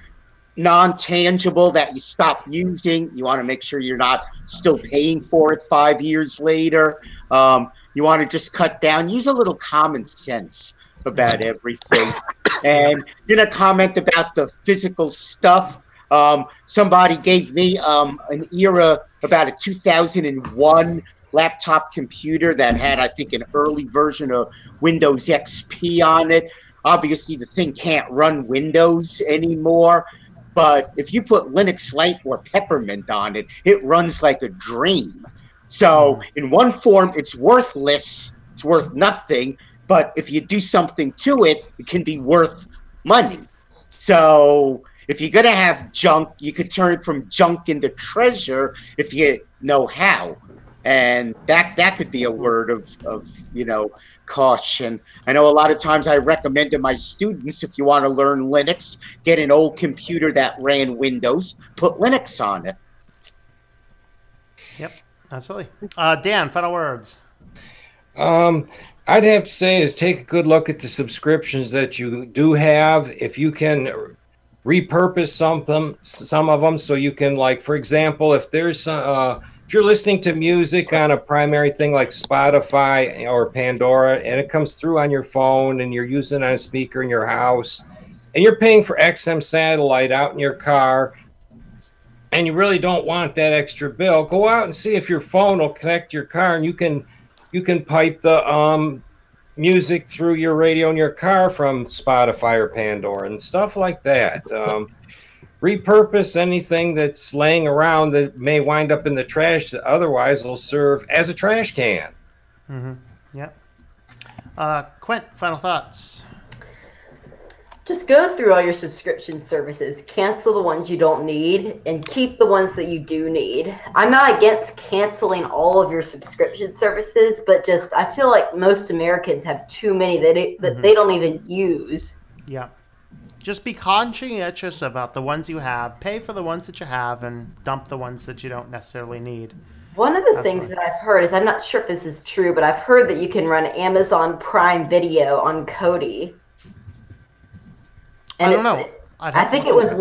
non-tangible that you stop using. You want to make sure you're not still paying for it 5 years later. You want to just cut down, use a little common sense about everything. And gonna comment about the physical stuff. Somebody gave me an era about a 2001 laptop computer that had, I think, an early version of Windows XP on it. Obviously, the thing can't run Windows anymore. But if you put Linux Lite or Peppermint on it, it runs like a dream. So in one form, it's worthless. It's worth nothing. But if you do something to it, it can be worth money. So if you're going to have junk, you could turn it from junk into treasure if you know how. And that could be a word of caution. I know a lot of times I recommend to my students, if you want to learn Linux, get an old computer that ran Windows, put Linux on it. Yep, absolutely. Dan, final words. I'd have to say is take a good look at the subscriptions that you do have. If you can repurpose some of them, so you can, like, for example, if there's if you're listening to music on a primary thing like Spotify or Pandora, and it comes through on your phone and you're using it on a speaker in your house, and you're paying for XM satellite out in your car, and you really don't want that extra bill, go out and see if your phone will connect to your car, and you can pipe the music through your radio in your car from Spotify or Pandora and stuff like that. Repurpose anything that's laying around that may wind up in the trash that otherwise will serve as a trash can. Yep. Quint, final thoughts. Just go through all your subscription services, cancel the ones you don't need, and keep the ones that you do need. I'm not against canceling all of your subscription services, but just I feel like most Americans have too many that they don't even use. Yeah. Just be conscientious about the ones you have, pay for the ones that you have, and dump the ones that you don't necessarily need. One of the things that I've heard is, I'm not sure if this is true, but I've heard that you can run Amazon Prime Video on Cody. And I don't know. I think it was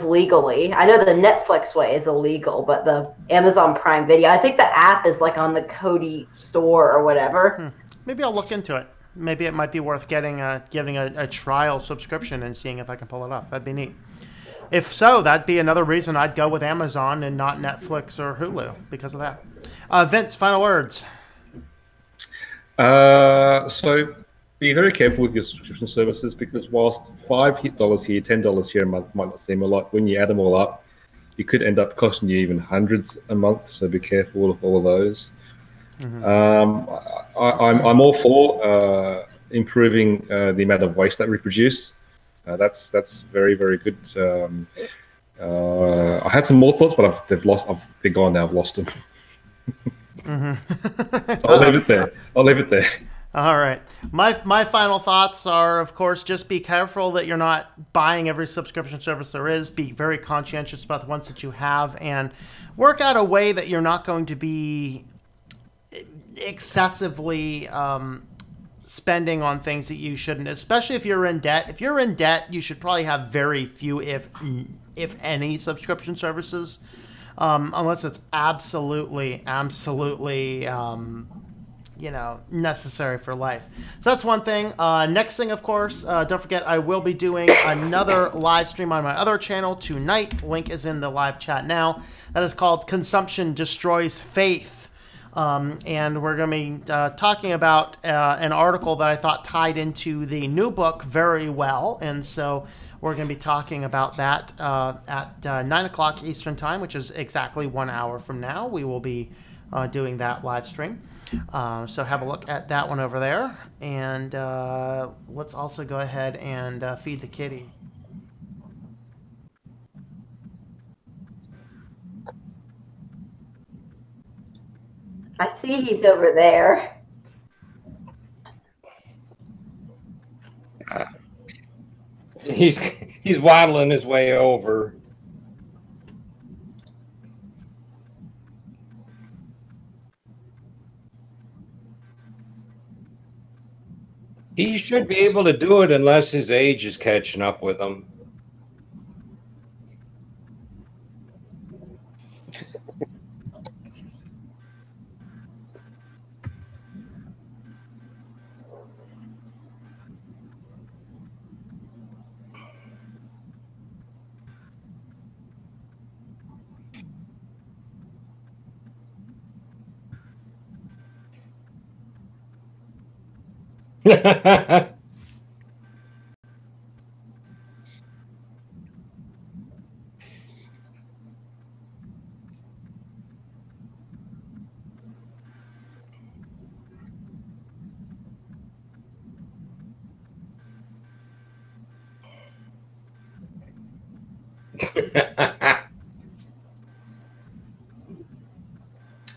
legally. I know the Netflix way is illegal, but the Amazon Prime Video, I think the app is like on the Cody store or whatever. Maybe I'll look into it. Maybe it might be worth giving a trial subscription and seeing if I can pull it off. That'd be neat. If so, that'd be another reason I'd go with Amazon and not Netflix or Hulu because of that. Vince, final words. So be very careful with your subscription services, because whilst $5 here, $10 here a month might not seem a lot, when you add them all up, it could end up costing you even hundreds a month. So be careful of all of those. I'm all for improving the amount of waste that we produce. That's very, very good. I had some more thoughts, but they're gone now. I've lost them. I'll leave it there. All right. My final thoughts are, of course, just be careful that you're not buying every subscription service there is. Be very conscientious about the ones that you have, and work out a way that you're not going to be excessively spending on things that you shouldn't, especially if you're in debt. If you're in debt, you should probably have very few, if any, subscription services, unless it's absolutely necessary for life. So that's one thing. Next thing, of course, don't forget, I will be doing another live stream on my other channel tonight. Link is in the live chat now. That is called Consumption Destroys Faith. And we're going to be talking about an article that I thought tied into the new book very well. And so we're going to be talking about that at 9 o'clock Eastern Time, which is exactly 1 hour from now. We will be doing that live stream. So have a look at that one over there. And let's also go ahead and feed the kitty. I see he's over there. He's waddling his way over. He should be able to do it unless his age is catching up with him.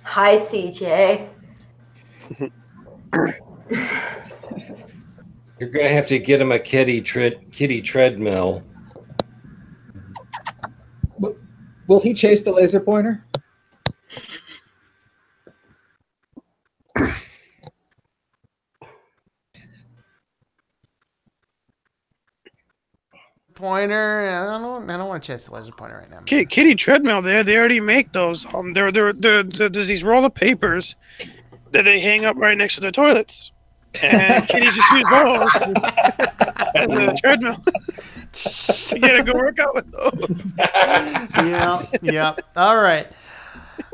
Hi, CJ. You're gonna have to get him a kitty treadmill. Will he chase the laser pointer? Pointer. I don't want to chase the laser pointer right now. Kitty treadmill. They already make those. There's these roll of papers that they hang up right next to the toilets, and kitties just use those as a treadmill. You gotta go work out with those. Yeah.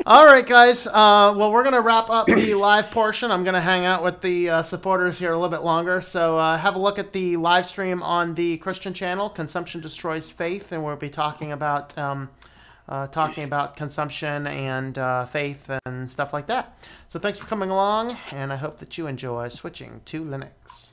All right, guys. Well, we're gonna wrap up the live portion. I'm gonna hang out with the supporters here a little bit longer. So have a look at the live stream on the Christian channel. Consumption Destroys Faith, and we'll be talking about consumption and faith and stuff like that. So thanks for coming along, and I hope that you enjoy switching to Linux.